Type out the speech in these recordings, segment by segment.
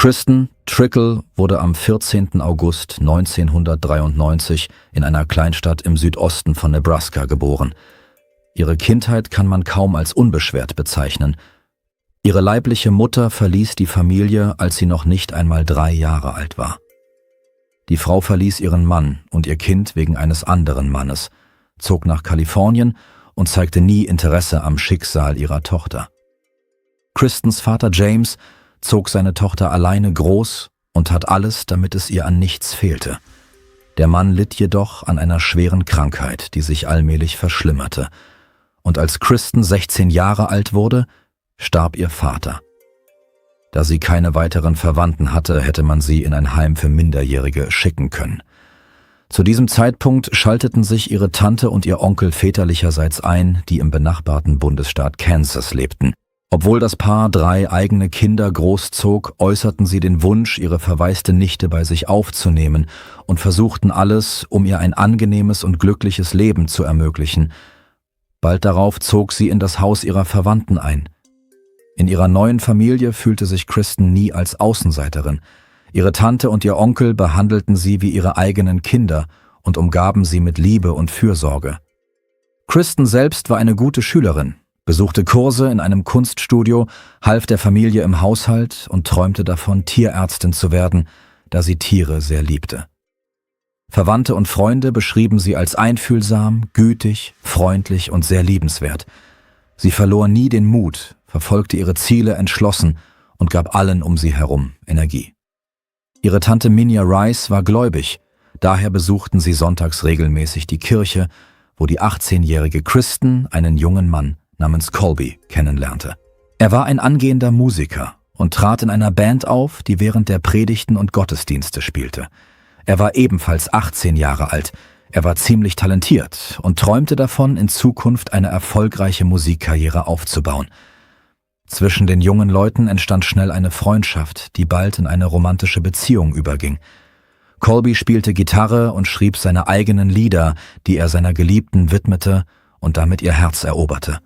Kristen Trickle wurde am 14. August 1993 in einer Kleinstadt im Südosten von Nebraska geboren. Ihre Kindheit kann man kaum als unbeschwert bezeichnen. Ihre leibliche Mutter verließ die Familie, als sie noch nicht einmal 3 Jahre alt war. Die Frau verließ ihren Mann und ihr Kind wegen eines anderen Mannes, zog nach Kalifornien und zeigte nie Interesse am Schicksal ihrer Tochter. Kristens Vater James zog seine Tochter alleine groß und tat alles, damit es ihr an nichts fehlte. Der Mann litt jedoch an einer schweren Krankheit, die sich allmählich verschlimmerte. Und als Kristen 16 Jahre alt wurde, starb ihr Vater. Da sie keine weiteren Verwandten hatte, hätte man sie in ein Heim für Minderjährige schicken können. Zu diesem Zeitpunkt schalteten sich ihre Tante und ihr Onkel väterlicherseits ein, die im benachbarten Bundesstaat Kansas lebten. Obwohl das Paar 3 eigene Kinder großzog, äußerten sie den Wunsch, ihre verwaiste Nichte bei sich aufzunehmen und versuchten alles, um ihr ein angenehmes und glückliches Leben zu ermöglichen. Bald darauf zog sie in das Haus ihrer Verwandten ein. In ihrer neuen Familie fühlte sich Kristen nie als Außenseiterin. Ihre Tante und ihr Onkel behandelten sie wie ihre eigenen Kinder und umgaben sie mit Liebe und Fürsorge. Kristen selbst war eine gute Schülerin, besuchte Kurse in einem Kunststudio, half der Familie im Haushalt und träumte davon, Tierärztin zu werden, da sie Tiere sehr liebte. Verwandte und Freunde beschrieben sie als einfühlsam, gütig, freundlich und sehr liebenswert. Sie verlor nie den Mut, verfolgte ihre Ziele entschlossen und gab allen um sie herum Energie. Ihre Tante Minya Rice war gläubig, daher besuchten sie sonntags regelmäßig die Kirche, wo die 18-jährige Kristen einen jungen Mann namens Colby kennenlernte. Er war ein angehender Musiker und trat in einer Band auf, die während der Predigten und Gottesdienste spielte. Er war ebenfalls 18 Jahre alt. Er war ziemlich talentiert und träumte davon, in Zukunft eine erfolgreiche Musikkarriere aufzubauen. Zwischen den jungen Leuten entstand schnell eine Freundschaft, die bald in eine romantische Beziehung überging. Colby spielte Gitarre und schrieb seine eigenen Lieder, die er seiner Geliebten widmete und damit ihr Herz eroberte.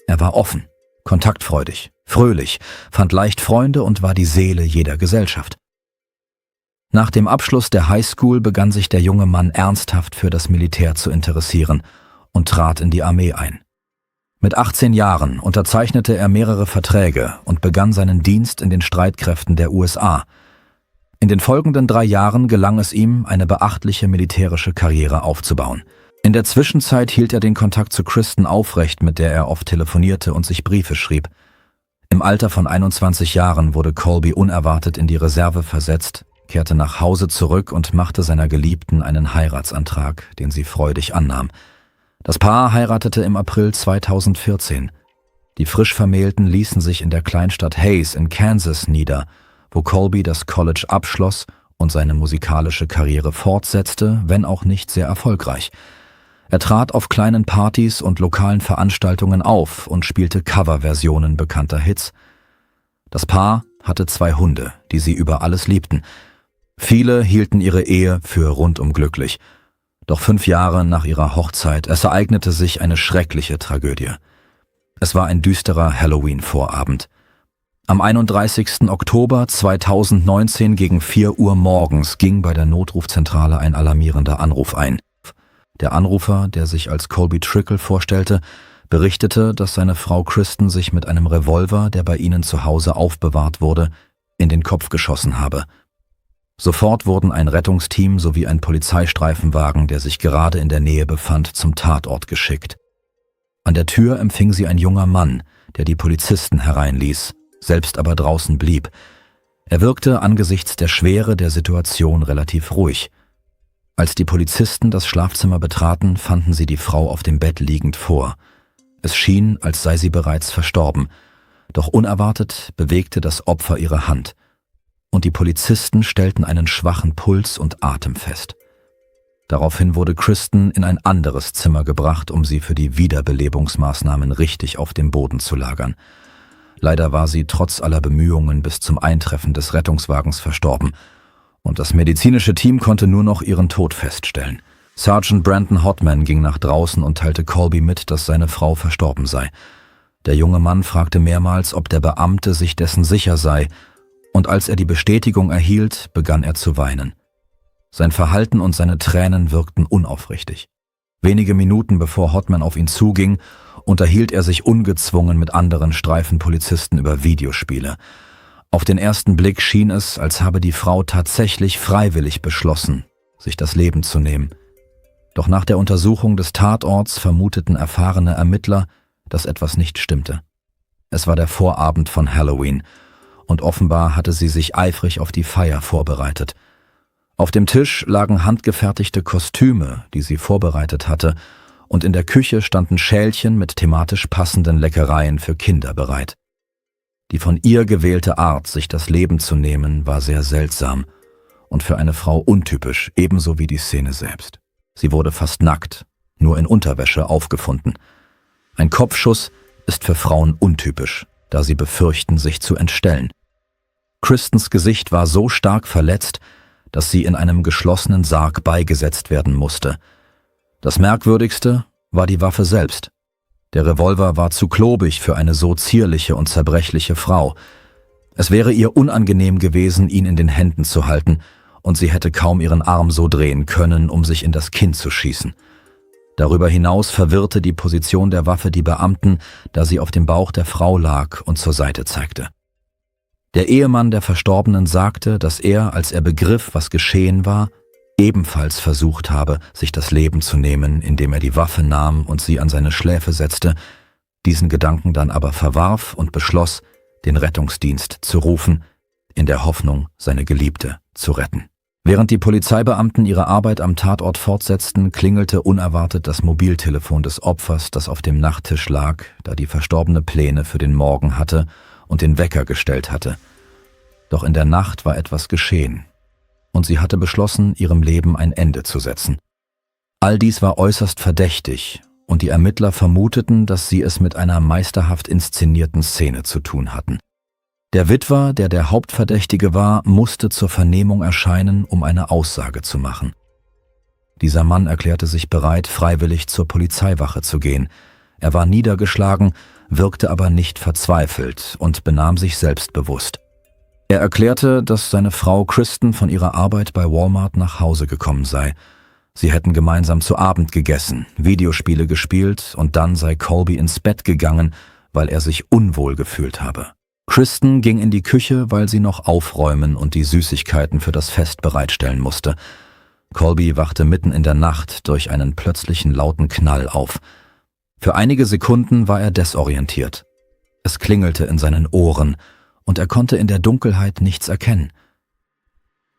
Er war offen, kontaktfreudig, fröhlich, fand leicht Freunde und war die Seele jeder Gesellschaft. Nach dem Abschluss der Highschool begann sich der junge Mann ernsthaft für das Militär zu interessieren und trat in die Armee ein. Mit 18 Jahren unterzeichnete er mehrere Verträge und begann seinen Dienst in den Streitkräften der USA. In den folgenden 3 Jahren gelang es ihm, eine beachtliche militärische Karriere aufzubauen. In der Zwischenzeit hielt er den Kontakt zu Kristen aufrecht, mit der er oft telefonierte und sich Briefe schrieb. Im Alter von 21 Jahren wurde Colby unerwartet in die Reserve versetzt, kehrte nach Hause zurück und machte seiner Geliebten einen Heiratsantrag, den sie freudig annahm. Das Paar heiratete im April 2014. Die frisch Vermählten ließen sich in der Kleinstadt Hays in Kansas nieder, wo Colby das College abschloss und seine musikalische Karriere fortsetzte, wenn auch nicht sehr erfolgreich. Er trat auf kleinen Partys und lokalen Veranstaltungen auf und spielte Coverversionen bekannter Hits. Das Paar hatte 2 Hunde, die sie über alles liebten. Viele hielten ihre Ehe für rundum glücklich. Doch 5 Jahre nach ihrer Hochzeit, es ereignete sich eine schreckliche Tragödie. Es war ein düsterer Halloween-Vorabend. Am 31. Oktober 2019 gegen 4 Uhr morgens ging bei der Notrufzentrale ein alarmierender Anruf ein. Der Anrufer, der sich als Colby Trickle vorstellte, berichtete, dass seine Frau Kristen sich mit einem Revolver, der bei ihnen zu Hause aufbewahrt wurde, in den Kopf geschossen habe. Sofort wurden ein Rettungsteam sowie ein Polizeistreifenwagen, der sich gerade in der Nähe befand, zum Tatort geschickt. An der Tür empfing sie ein junger Mann, der die Polizisten hereinließ, selbst aber draußen blieb. Er wirkte angesichts der Schwere der Situation relativ ruhig. Als die Polizisten das Schlafzimmer betraten, fanden sie die Frau auf dem Bett liegend vor. Es schien, als sei sie bereits verstorben, doch unerwartet bewegte das Opfer ihre Hand. Und die Polizisten stellten einen schwachen Puls und Atem fest. Daraufhin wurde Kristen in ein anderes Zimmer gebracht, um sie für die Wiederbelebungsmaßnahmen richtig auf dem Boden zu lagern. Leider war sie trotz aller Bemühungen bis zum Eintreffen des Rettungswagens verstorben und das medizinische Team konnte nur noch ihren Tod feststellen. Sergeant Brandon Hotman ging nach draußen und teilte Colby mit, dass seine Frau verstorben sei. Der junge Mann fragte mehrmals, ob der Beamte sich dessen sicher sei, Und als er die Bestätigung erhielt, begann er zu weinen. Sein Verhalten und seine Tränen wirkten unaufrichtig. Wenige Minuten bevor Hotman auf ihn zuging, unterhielt er sich ungezwungen mit anderen Streifenpolizisten über Videospiele. Auf den ersten Blick schien es, als habe die Frau tatsächlich freiwillig beschlossen, sich das Leben zu nehmen. Doch nach der Untersuchung des Tatorts vermuteten erfahrene Ermittler, dass etwas nicht stimmte. Es war der Vorabend von Halloween und offenbar hatte sie sich eifrig auf die Feier vorbereitet. Auf dem Tisch lagen handgefertigte Kostüme, die sie vorbereitet hatte, und in der Küche standen Schälchen mit thematisch passenden Leckereien für Kinder bereit. Die von ihr gewählte Art, sich das Leben zu nehmen, war sehr seltsam und für eine Frau untypisch, ebenso wie die Szene selbst. Sie wurde fast nackt, nur in Unterwäsche aufgefunden. Ein Kopfschuss ist für Frauen untypisch, da sie befürchten, sich zu entstellen. Kristens Gesicht war so stark verletzt, dass sie in einem geschlossenen Sarg beigesetzt werden musste. Das Merkwürdigste war die Waffe selbst. Der Revolver war zu klobig für eine so zierliche und zerbrechliche Frau. Es wäre ihr unangenehm gewesen, ihn in den Händen zu halten, und sie hätte kaum ihren Arm so drehen können, um sich in das Kinn zu schießen. Darüber hinaus verwirrte die Position der Waffe die Beamten, da sie auf dem Bauch der Frau lag und zur Seite zeigte. Der Ehemann der Verstorbenen sagte, dass er, als er begriff, was geschehen war, ebenfalls versucht habe, sich das Leben zu nehmen, indem er die Waffe nahm und sie an seine Schläfe setzte, diesen Gedanken dann aber verwarf und beschloss, den Rettungsdienst zu rufen, in der Hoffnung, seine Geliebte zu retten. Während die Polizeibeamten ihre Arbeit am Tatort fortsetzten, klingelte unerwartet das Mobiltelefon des Opfers, das auf dem Nachttisch lag, da die Verstorbene Pläne für den Morgen hatte und den Wecker gestellt hatte. Doch in der Nacht war etwas geschehen, und sie hatte beschlossen, ihrem Leben ein Ende zu setzen. All dies war äußerst verdächtig, und die Ermittler vermuteten, dass sie es mit einer meisterhaft inszenierten Szene zu tun hatten. Der Witwer, der der Hauptverdächtige war, musste zur Vernehmung erscheinen, um eine Aussage zu machen. Dieser Mann erklärte sich bereit, freiwillig zur Polizeiwache zu gehen. Er war niedergeschlagen, wirkte aber nicht verzweifelt und benahm sich selbstbewusst. Er erklärte, dass seine Frau Kristen von ihrer Arbeit bei Walmart nach Hause gekommen sei. Sie hätten gemeinsam zu Abend gegessen, Videospiele gespielt und dann sei Colby ins Bett gegangen, weil er sich unwohl gefühlt habe. Kristen ging in die Küche, weil sie noch aufräumen und die Süßigkeiten für das Fest bereitstellen musste. Colby wachte mitten in der Nacht durch einen plötzlichen lauten Knall auf. Für einige Sekunden war er desorientiert. Es klingelte in seinen Ohren und er konnte in der Dunkelheit nichts erkennen.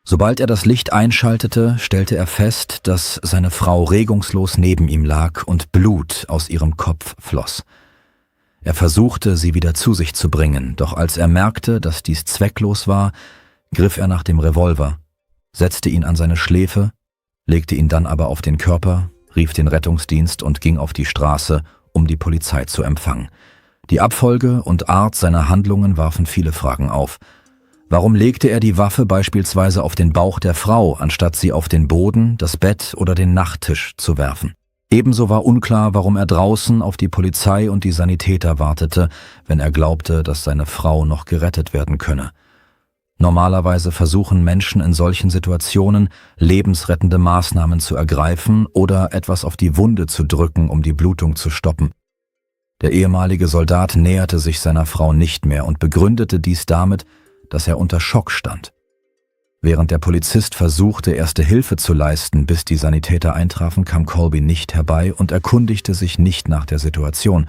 Sobald er das Licht einschaltete, stellte er fest, dass seine Frau regungslos neben ihm lag und Blut aus ihrem Kopf floss. Er versuchte, sie wieder zu sich zu bringen, doch als er merkte, dass dies zwecklos war, griff er nach dem Revolver, setzte ihn an seine Schläfe, legte ihn dann aber auf den Körper, rief den Rettungsdienst und ging auf die Straße, um die Polizei zu empfangen. Die Abfolge und Art seiner Handlungen warfen viele Fragen auf. Warum legte er die Waffe beispielsweise auf den Bauch der Frau, anstatt sie auf den Boden, das Bett oder den Nachttisch zu werfen? Ebenso war unklar, warum er draußen auf die Polizei und die Sanitäter wartete, wenn er glaubte, dass seine Frau noch gerettet werden könne. Normalerweise versuchen Menschen in solchen Situationen, lebensrettende Maßnahmen zu ergreifen oder etwas auf die Wunde zu drücken, um die Blutung zu stoppen. Der ehemalige Soldat näherte sich seiner Frau nicht mehr und begründete dies damit, dass er unter Schock stand. Während der Polizist versuchte, erste Hilfe zu leisten, bis die Sanitäter eintrafen, kam Colby nicht herbei und erkundigte sich nicht nach der Situation.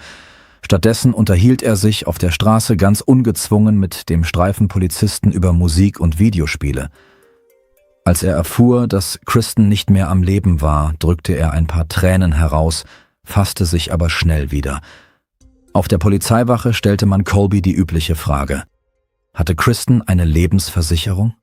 Stattdessen unterhielt er sich auf der Straße ganz ungezwungen mit dem Streifenpolizisten über Musik und Videospiele. Als er erfuhr, dass Kristen nicht mehr am Leben war, drückte er ein paar Tränen heraus, fasste sich aber schnell wieder. Auf der Polizeiwache stellte man Colby die übliche Frage: Hatte Kristen eine Lebensversicherung?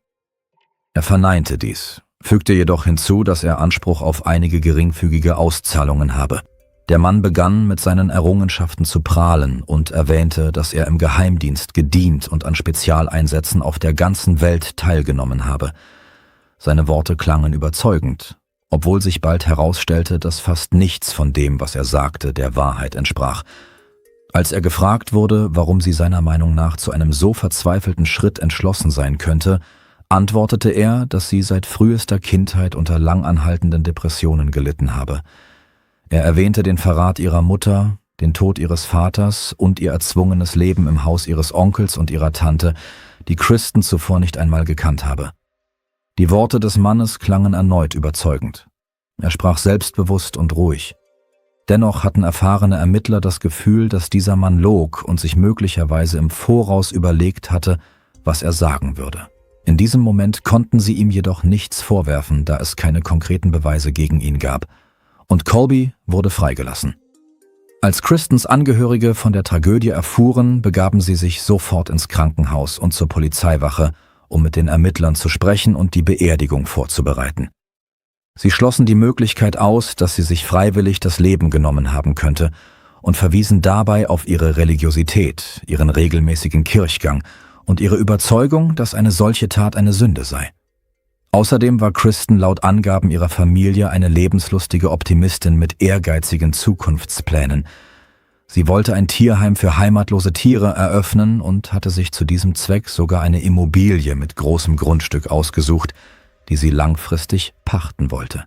Er verneinte dies, fügte jedoch hinzu, dass er Anspruch auf einige geringfügige Auszahlungen habe. Der Mann begann, mit seinen Errungenschaften zu prahlen und erwähnte, dass er im Geheimdienst gedient und an Spezialeinsätzen auf der ganzen Welt teilgenommen habe. Seine Worte klangen überzeugend, obwohl sich bald herausstellte, dass fast nichts von dem, was er sagte, der Wahrheit entsprach. Als er gefragt wurde, warum sie seiner Meinung nach zu einem so verzweifelten Schritt entschlossen sein könnte, antwortete er, dass sie seit frühester Kindheit unter langanhaltenden Depressionen gelitten habe. Er erwähnte den Verrat ihrer Mutter, den Tod ihres Vaters und ihr erzwungenes Leben im Haus ihres Onkels und ihrer Tante, die Kristen zuvor nicht einmal gekannt habe. Die Worte des Mannes klangen erneut überzeugend. Er sprach selbstbewusst und ruhig. Dennoch hatten erfahrene Ermittler das Gefühl, dass dieser Mann log und sich möglicherweise im Voraus überlegt hatte, was er sagen würde. In diesem Moment konnten sie ihm jedoch nichts vorwerfen, da es keine konkreten Beweise gegen ihn gab, und Colby wurde freigelassen. Als Kristens Angehörige von der Tragödie erfuhren, begaben sie sich sofort ins Krankenhaus und zur Polizeiwache, um mit den Ermittlern zu sprechen und die Beerdigung vorzubereiten. Sie schlossen die Möglichkeit aus, dass sie sich freiwillig das Leben genommen haben könnte und verwiesen dabei auf ihre Religiosität, ihren regelmäßigen Kirchgang und ihre Überzeugung, dass eine solche Tat eine Sünde sei. Außerdem war Kristen laut Angaben ihrer Familie eine lebenslustige Optimistin mit ehrgeizigen Zukunftsplänen. Sie wollte ein Tierheim für heimatlose Tiere eröffnen und hatte sich zu diesem Zweck sogar eine Immobilie mit großem Grundstück ausgesucht, die sie langfristig pachten wollte.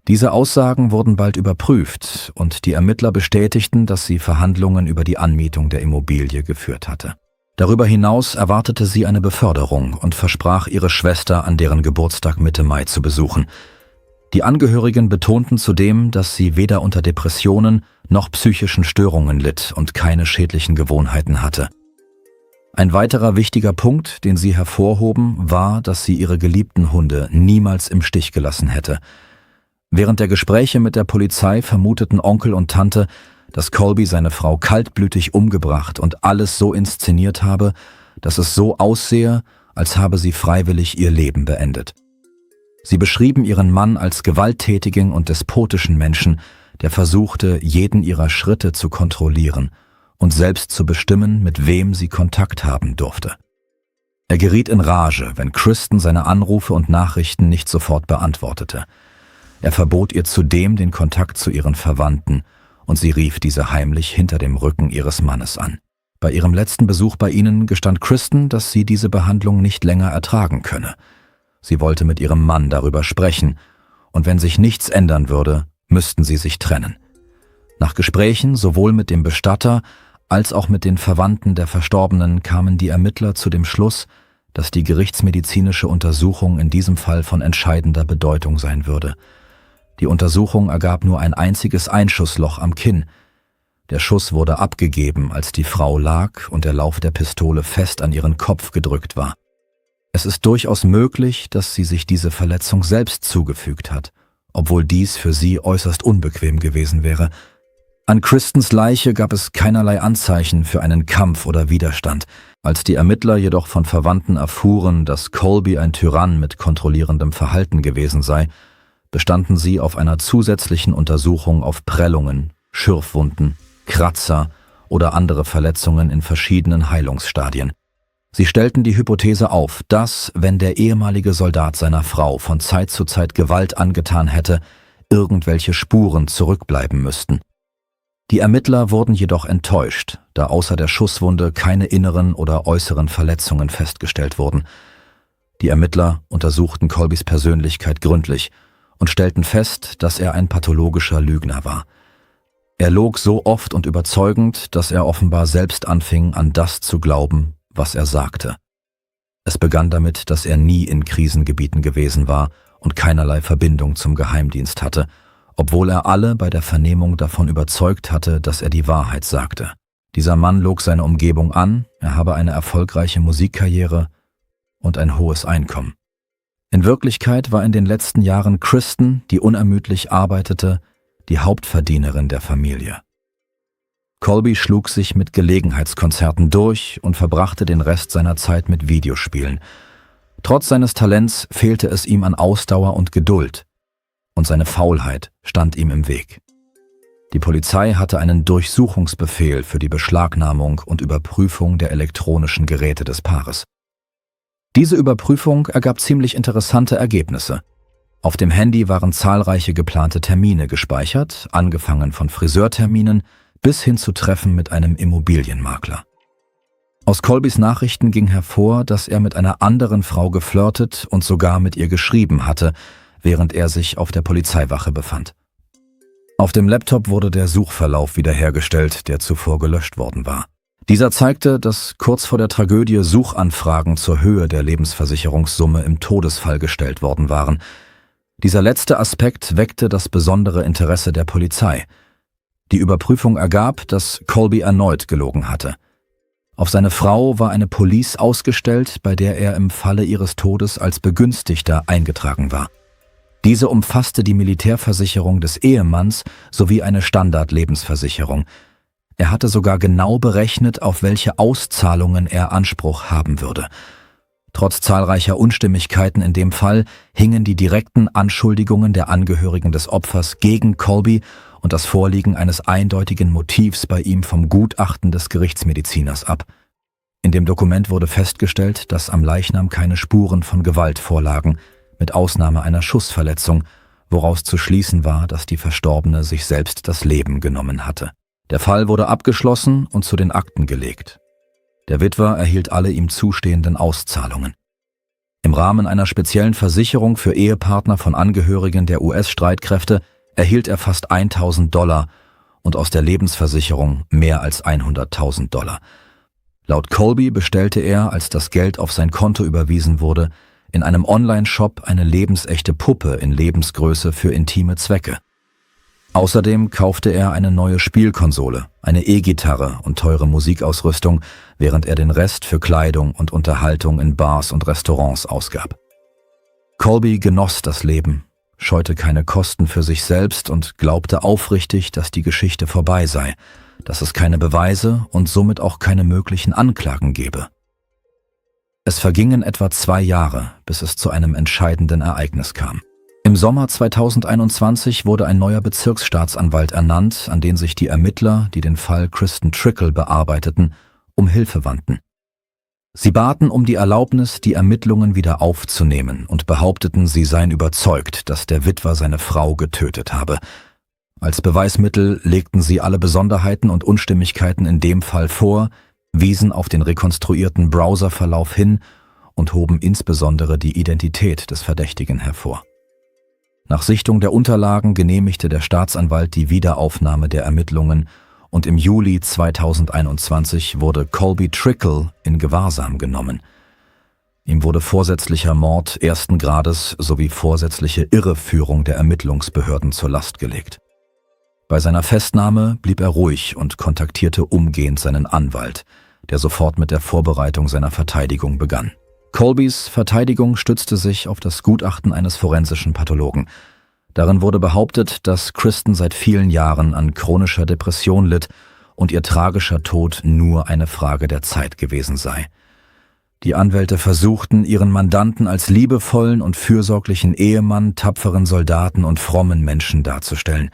Diese Aussagen wurden bald überprüft und die Ermittler bestätigten, dass sie Verhandlungen über die Anmietung der Immobilie geführt hatte. Darüber hinaus erwartete sie eine Beförderung und versprach, ihre Schwester an deren Geburtstag Mitte Mai zu besuchen. Die Angehörigen betonten zudem, dass sie weder unter Depressionen noch psychischen Störungen litt und keine schädlichen Gewohnheiten hatte. Ein weiterer wichtiger Punkt, den sie hervorhoben, war, dass sie ihre geliebten Hunde niemals im Stich gelassen hätte. Während der Gespräche mit der Polizei vermuteten Onkel und Tante, dass Colby seine Frau kaltblütig umgebracht und alles so inszeniert habe, dass es so aussehe, als habe sie freiwillig ihr Leben beendet. Sie beschrieben ihren Mann als gewalttätigen und despotischen Menschen, der versuchte, jeden ihrer Schritte zu kontrollieren und selbst zu bestimmen, mit wem sie Kontakt haben durfte. Er geriet in Rage, wenn Kristen seine Anrufe und Nachrichten nicht sofort beantwortete. Er verbot ihr zudem den Kontakt zu ihren Verwandten, und sie rief diese heimlich hinter dem Rücken ihres Mannes an. Bei ihrem letzten Besuch bei ihnen gestand Kristen, dass sie diese Behandlung nicht länger ertragen könne. Sie wollte mit ihrem Mann darüber sprechen, und wenn sich nichts ändern würde, müssten sie sich trennen. Nach Gesprächen sowohl mit dem Bestatter als auch mit den Verwandten der Verstorbenen kamen die Ermittler zu dem Schluss, dass die gerichtsmedizinische Untersuchung in diesem Fall von entscheidender Bedeutung sein würde. Die Untersuchung ergab nur ein einziges Einschussloch am Kinn. Der Schuss wurde abgegeben, als die Frau lag und der Lauf der Pistole fest an ihren Kopf gedrückt war. Es ist durchaus möglich, dass sie sich diese Verletzung selbst zugefügt hat, obwohl dies für sie äußerst unbequem gewesen wäre. An Kristens Leiche gab es keinerlei Anzeichen für einen Kampf oder Widerstand. Als die Ermittler jedoch von Verwandten erfuhren, dass Colby ein Tyrann mit kontrollierendem Verhalten gewesen sei, bestanden sie auf einer zusätzlichen Untersuchung auf Prellungen, Schürfwunden, Kratzer oder andere Verletzungen in verschiedenen Heilungsstadien. Sie stellten die Hypothese auf, dass, wenn der ehemalige Soldat seiner Frau von Zeit zu Zeit Gewalt angetan hätte, irgendwelche Spuren zurückbleiben müssten. Die Ermittler wurden jedoch enttäuscht, da außer der Schusswunde keine inneren oder äußeren Verletzungen festgestellt wurden. Die Ermittler untersuchten Colbys Persönlichkeit gründlich und stellten fest, dass er ein pathologischer Lügner war. Er log so oft und überzeugend, dass er offenbar selbst anfing, an das zu glauben, was er sagte. Es begann damit, dass er nie in Krisengebieten gewesen war und keinerlei Verbindung zum Geheimdienst hatte, obwohl er alle bei der Vernehmung davon überzeugt hatte, dass er die Wahrheit sagte. Dieser Mann log seine Umgebung an, er habe eine erfolgreiche Musikkarriere und ein hohes Einkommen. In Wirklichkeit war in den letzten Jahren Kristen, die unermüdlich arbeitete, die Hauptverdienerin der Familie. Colby schlug sich mit Gelegenheitskonzerten durch und verbrachte den Rest seiner Zeit mit Videospielen. Trotz seines Talents fehlte es ihm an Ausdauer und Geduld, und seine Faulheit stand ihm im Weg. Die Polizei hatte einen Durchsuchungsbefehl für die Beschlagnahmung und Überprüfung der elektronischen Geräte des Paares. Diese Überprüfung ergab ziemlich interessante Ergebnisse. Auf dem Handy waren zahlreiche geplante Termine gespeichert, angefangen von Friseurterminen, bis hin zu Treffen mit einem Immobilienmakler. Aus Colbys Nachrichten ging hervor, dass er mit einer anderen Frau geflirtet und sogar mit ihr geschrieben hatte, während er sich auf der Polizeiwache befand. Auf dem Laptop wurde der Suchverlauf wiederhergestellt, der zuvor gelöscht worden war. Dieser zeigte, dass kurz vor der Tragödie Suchanfragen zur Höhe der Lebensversicherungssumme im Todesfall gestellt worden waren. Dieser letzte Aspekt weckte das besondere Interesse der Polizei. Die Überprüfung ergab, dass Colby erneut gelogen hatte. Auf seine Frau war eine Police ausgestellt, bei der er im Falle ihres Todes als Begünstigter eingetragen war. Diese umfasste die Militärversicherung des Ehemanns sowie eine Standardlebensversicherung. Er hatte sogar genau berechnet, auf welche Auszahlungen er Anspruch haben würde. Trotz zahlreicher Unstimmigkeiten in dem Fall hingen die direkten Anschuldigungen der Angehörigen des Opfers gegen Colby und das Vorliegen eines eindeutigen Motivs bei ihm vom Gutachten des Gerichtsmediziners ab. In dem Dokument wurde festgestellt, dass am Leichnam keine Spuren von Gewalt vorlagen, mit Ausnahme einer Schussverletzung, woraus zu schließen war, dass die Verstorbene sich selbst das Leben genommen hatte. Der Fall wurde abgeschlossen und zu den Akten gelegt. Der Witwer erhielt alle ihm zustehenden Auszahlungen. Im Rahmen einer speziellen Versicherung für Ehepartner von Angehörigen der US-Streitkräfte erhielt er fast $1.000 und aus der Lebensversicherung mehr als $100.000. Laut Colby bestellte er, als das Geld auf sein Konto überwiesen wurde, in einem Online-Shop eine lebensechte Puppe in Lebensgröße für intime Zwecke. Außerdem kaufte er eine neue Spielkonsole, eine E-Gitarre und teure Musikausrüstung, während er den Rest für Kleidung und Unterhaltung in Bars und Restaurants ausgab. Colby genoss das Leben, scheute keine Kosten für sich selbst und glaubte aufrichtig, dass die Geschichte vorbei sei, dass es keine Beweise und somit auch keine möglichen Anklagen gebe. Es vergingen etwa 2 Jahre, bis es zu einem entscheidenden Ereignis kam. Im Sommer 2021 wurde ein neuer Bezirksstaatsanwalt ernannt, an den sich die Ermittler, die den Fall Kristen Trickle bearbeiteten, um Hilfe wandten. Sie baten um die Erlaubnis, die Ermittlungen wieder aufzunehmen und behaupteten, sie seien überzeugt, dass der Witwer seine Frau getötet habe. Als Beweismittel legten sie alle Besonderheiten und Unstimmigkeiten in dem Fall vor, wiesen auf den rekonstruierten Browserverlauf hin und hoben insbesondere die Identität des Verdächtigen hervor. Nach Sichtung der Unterlagen genehmigte der Staatsanwalt die Wiederaufnahme der Ermittlungen und im Juli 2021 wurde Colby Trickle in Gewahrsam genommen. Ihm wurde vorsätzlicher Mord 1. Grades sowie vorsätzliche Irreführung der Ermittlungsbehörden zur Last gelegt. Bei seiner Festnahme blieb er ruhig und kontaktierte umgehend seinen Anwalt, der sofort mit der Vorbereitung seiner Verteidigung begann. Colbys Verteidigung stützte sich auf das Gutachten eines forensischen Pathologen. Darin wurde behauptet, dass Kristen seit vielen Jahren an chronischer Depression litt und ihr tragischer Tod nur eine Frage der Zeit gewesen sei. Die Anwälte versuchten, ihren Mandanten als liebevollen und fürsorglichen Ehemann, tapferen Soldaten und frommen Menschen darzustellen.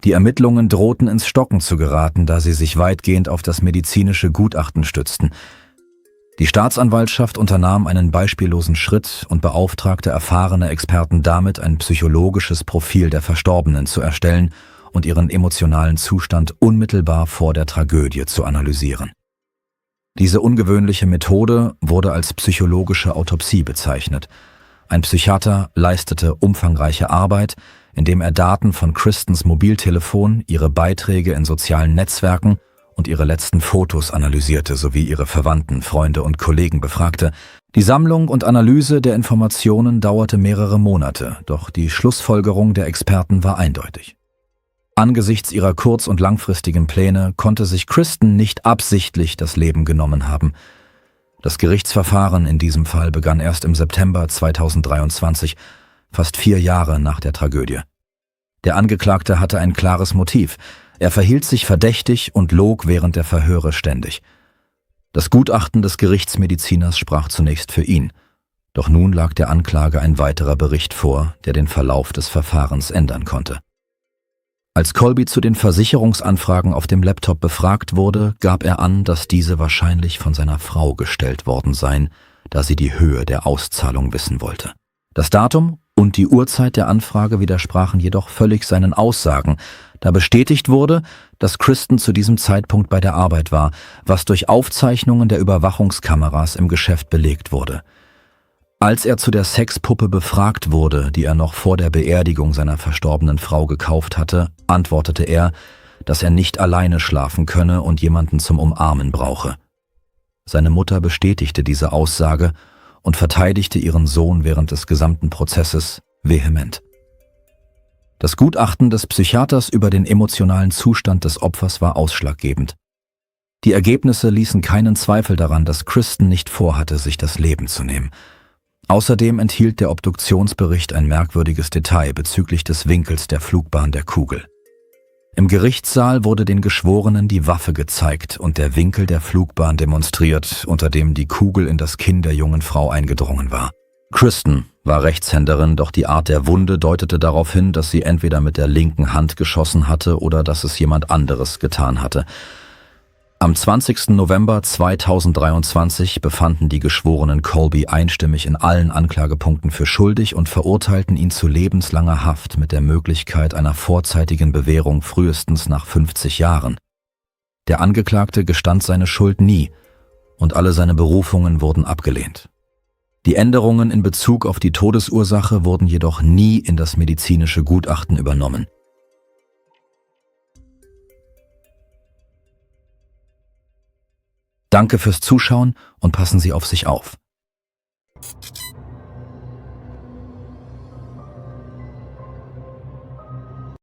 Die Ermittlungen drohten ins Stocken zu geraten, da sie sich weitgehend auf das medizinische Gutachten stützten. Die Staatsanwaltschaft unternahm einen beispiellosen Schritt und beauftragte erfahrene Experten damit, ein psychologisches Profil der Verstorbenen zu erstellen und ihren emotionalen Zustand unmittelbar vor der Tragödie zu analysieren. Diese ungewöhnliche Methode wurde als psychologische Autopsie bezeichnet. Ein Psychiater leistete umfangreiche Arbeit, indem er Daten von Kristens Mobiltelefon, ihre Beiträge in sozialen Netzwerken und ihre letzten Fotos analysierte sowie ihre Verwandten, Freunde und Kollegen befragte. Die Sammlung und Analyse der Informationen dauerte mehrere Monate, doch die Schlussfolgerung der Experten war eindeutig. Angesichts ihrer kurz- und langfristigen Pläne konnte sich Kristen nicht absichtlich das Leben genommen haben. Das Gerichtsverfahren in diesem Fall begann erst im September 2023, fast 4 Jahre nach der Tragödie. Der Angeklagte hatte ein klares Motiv. Er verhielt sich verdächtig und log während der Verhöre ständig. Das Gutachten des Gerichtsmediziners sprach zunächst für ihn. Doch nun lag der Anklage ein weiterer Bericht vor, der den Verlauf des Verfahrens ändern konnte. Als Colby zu den Versicherungsanfragen auf dem Laptop befragt wurde, gab er an, dass diese wahrscheinlich von seiner Frau gestellt worden seien, da sie die Höhe der Auszahlung wissen wollte. Das Datum und die Uhrzeit der Anfrage widersprachen jedoch völlig seinen Aussagen, da bestätigt wurde, dass Kristen zu diesem Zeitpunkt bei der Arbeit war, was durch Aufzeichnungen der Überwachungskameras im Geschäft belegt wurde. Als er zu der Sexpuppe befragt wurde, die er noch vor der Beerdigung seiner verstorbenen Frau gekauft hatte, antwortete er, dass er nicht alleine schlafen könne und jemanden zum Umarmen brauche. Seine Mutter bestätigte diese Aussage und verteidigte ihren Sohn während des gesamten Prozesses vehement. Das Gutachten des Psychiaters über den emotionalen Zustand des Opfers war ausschlaggebend. Die Ergebnisse ließen keinen Zweifel daran, dass Kristen nicht vorhatte, sich das Leben zu nehmen. Außerdem enthielt der Obduktionsbericht ein merkwürdiges Detail bezüglich des Winkels der Flugbahn der Kugel. Im Gerichtssaal wurde den Geschworenen die Waffe gezeigt und der Winkel der Flugbahn demonstriert, unter dem die Kugel in das Kinn der jungen Frau eingedrungen war. Kristen war Rechtshänderin, doch die Art der Wunde deutete darauf hin, dass sie entweder mit der linken Hand geschossen hatte oder dass es jemand anderes getan hatte. Am 20. November 2023 befanden die Geschworenen Colby einstimmig in allen Anklagepunkten für schuldig und verurteilten ihn zu lebenslanger Haft mit der Möglichkeit einer vorzeitigen Bewährung frühestens nach 50 Jahren. Der Angeklagte gestand seine Schuld nie und alle seine Berufungen wurden abgelehnt. Die Änderungen in Bezug auf die Todesursache wurden jedoch nie in das medizinische Gutachten übernommen. Danke fürs Zuschauen und passen Sie auf sich auf.